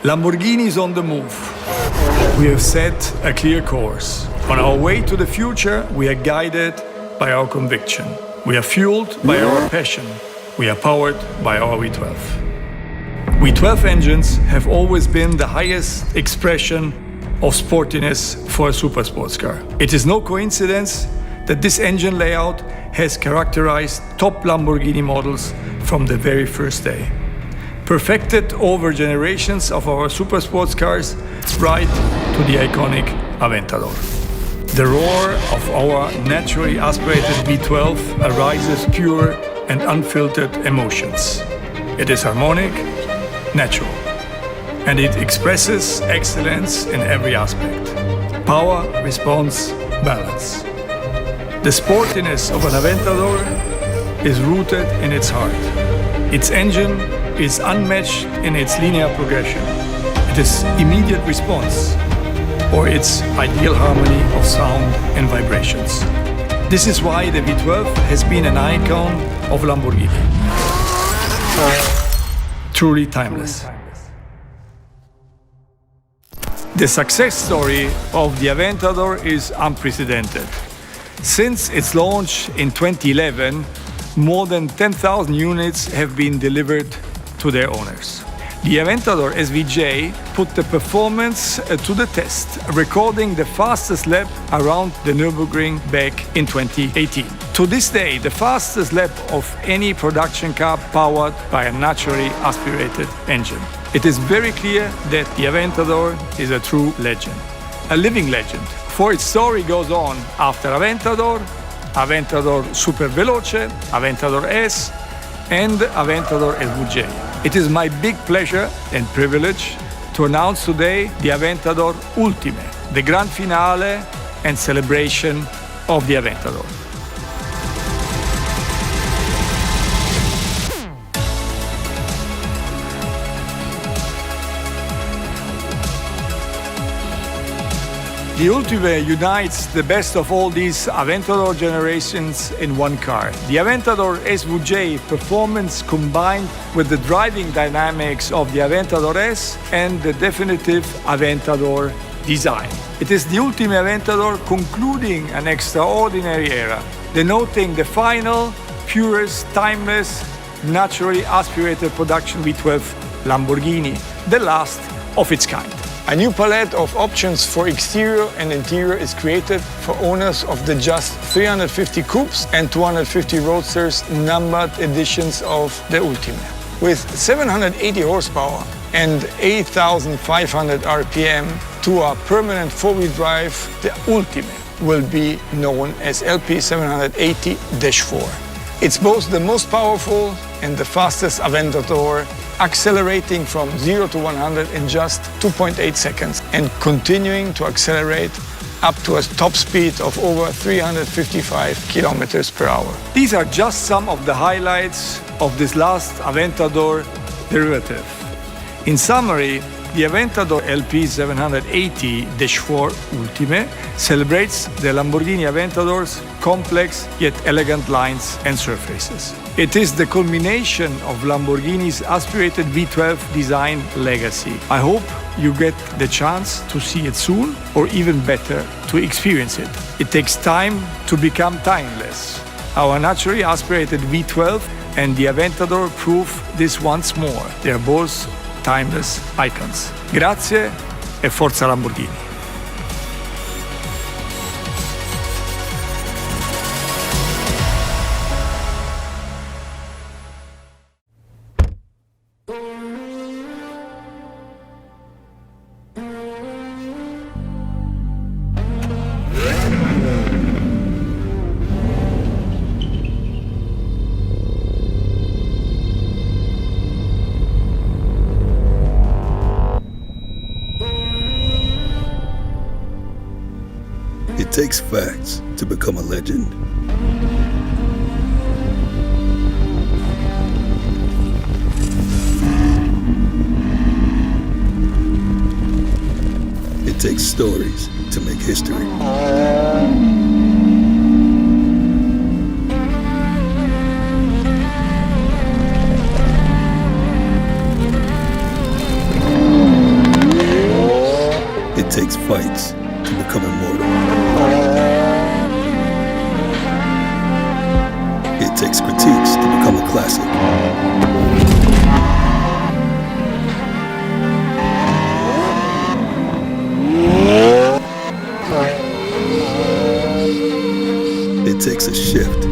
Lamborghini is on the move. We have set a clear course. On our way to the future, we are guided by our conviction. We are fueled by our passion. We are powered by our V12. V12 engines have always been the highest expression of sportiness for a super sports car. It is no coincidence that this engine layout has characterized top Lamborghini models from the very first day. Perfected over generations of our super sports cars, right to the iconic Aventador. The roar of our naturally aspirated V12 arises pure and unfiltered emotions. It is harmonic, natural, and it expresses excellence in every aspect. Power, response, balance. The sportiness of an Aventador is rooted in its heart. Its engine is unmatched in its linear progression. It is immediate response, or its ideal harmony of sound and vibrations. This is why the V12 has been an icon of Lamborghini. Truly timeless. The success story of the Aventador is unprecedented. Since its launch in 2011, more than 10,000 units have been delivered to their owners. The Aventador SVJ put the performance to the test, recording the fastest lap around the Nürburgring back in 2018. To this day, the fastest lap of any production car powered by a naturally aspirated engine. It is very clear that the Aventador is a true legend, a living legend. For its story goes on after Aventador, Aventador Super Veloce, Aventador S, and Aventador SVJ. It is my big pleasure and privilege to announce today the Aventador Ultimae, the grand finale and celebration of the Aventador. The Ultimae unites the best of all these Aventador generations in one car. The Aventador SVJ performance combined with the driving dynamics of the Aventador S and the definitive Aventador design. It is the Ultimae Aventador concluding an extraordinary era, denoting the final, purest, timeless, naturally aspirated production V12 Lamborghini, the last of its kind. A new palette of options for exterior and interior is created for owners of the just 350 coupes and 250 roadsters numbered editions of the Ultimae. With 780 horsepower and 8,500 RPM to a permanent four-wheel drive, the Ultimae will be known as LP780-4. It's both the most powerful and the fastest Aventador, accelerating from 0 to 100 in just 2.8 seconds and continuing to accelerate up to a top speed of over 355 kilometers per hour. These are just some of the highlights of this last Aventador derivative. In summary, the Aventador LP780-4 Ultimae celebrates the Lamborghini Aventador's complex yet elegant lines and surfaces. It is the culmination of Lamborghini's aspirated V12 design legacy. I hope you get the chance to see it soon, or even better, to experience it. It takes time to become timeless. Our naturally aspirated V12 and the Aventador prove this once more. They are both timeless icons. Grazie e forza Lamborghini. It takes facts to become a legend. It takes stories to make history. fights to become immortal. It takes critiques to become a classic. It takes a shift